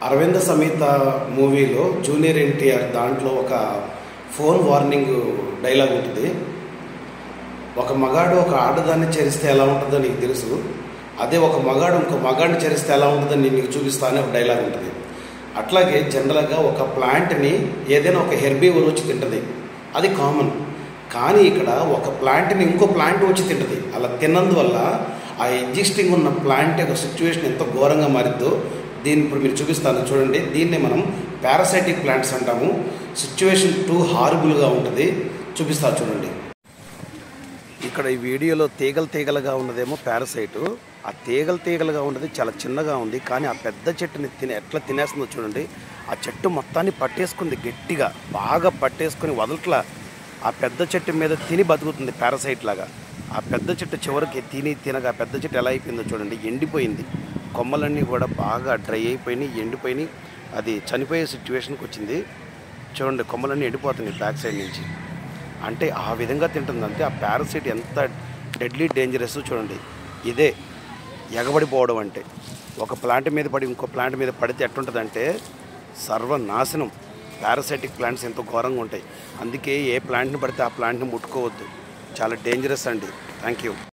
అరవింద సమేత మూవీలో జూనియర్ ఎన్టీఆర్ దాంట్లో ఒక ఫోన్ వార్నింగ్ డైలాగ్ ఉంటుంది. ఒక మగాడు ఒక ఆడదాన్ని చరిస్తే ఎలా ఉంటుందో నీకు తెలుసు, అదే ఒక మగాడు ఇంకో మగాడిని చరిస్తే ఎలా ఉంటుందో నేను నీకు చూపిస్తానే ఒక డైలాగ్ ఉంటుంది. అట్లాగే జనరల్గా ఒక ప్లాంట్ని ఏదైనా ఒక హెర్బీవర్ వచ్చి తింటుంది, అది కామన్. కానీ ఇక్కడ ఒక ప్లాంట్ని ఇంకో ప్లాంట్ వచ్చి తింటుంది. అలా తిన్నందువల్ల ఆ ఎగ్జిస్టింగ్ ఉన్న ప్లాంట్ యొక్క సిచ్యువేషన్ ఎంత ఘోరంగా మారిద్దో దీన్ని ఇప్పుడు మీరు చూపిస్తాను చూడండి. దీన్నే మనం పారాసైటిక్ ప్లాంట్స్ అంటాము. సిచ్యువేషన్ టూ హారబుల్గా ఉంటుంది, చూపిస్తాను చూడండి. ఇక్కడ ఈ వీడియోలో తీగలుగా ఉన్నదేమో పారాసైటు. ఆ తీగలుగా ఉన్నది చాలా చిన్నగా ఉంది, కానీ ఆ పెద్ద చెట్టుని ఎట్లా తినేస్తుందో చూడండి. ఆ చెట్టు మొత్తాన్ని పట్టేసుకుంది, గట్టిగా బాగా పట్టేసుకుని వదలట్లా. ఆ పెద్ద చెట్టు మీద తిని బతుకుతుంది పారాసైట్ లాగా. ఆ పెద్ద చెట్టు చివరికి తినగా పెద్ద చెట్టు ఎలా అయిపోయిందో చూడండి, ఎండిపోయింది. కొమ్మలన్నీ కూడా బాగా డ్రై అయిపోయినాయి, ఎండిపోయినాయి. అది చనిపోయే సిచ్యువేషన్కి వచ్చింది. చూడండి, కొమ్మలన్నీ ఎండిపోతున్నాయి బ్యాక్ సైడ్ నుంచి. అంటే ఆ విధంగా తింటుంది. అంతే ఆ పారాసైట్ ఎంత డెడ్లీ డేంజరస్ చూడండి. ఇదే ఎగబడిపోవడం అంటే. ఒక ప్లాంట్ మీద పడి ఇంకో ప్లాంట్ మీద పడితే ఎట్టుంటుందంటే సర్వనాశనం. పారాసైటిక్ ప్లాంట్స్ ఎంతో ఘోరంగా ఉంటాయి. అందుకే ఏ ప్లాంట్ని పడితే ఆ ప్లాంట్ని ముట్టుకోవద్దు, చాలా డేంజరస్ అండి. Thank you.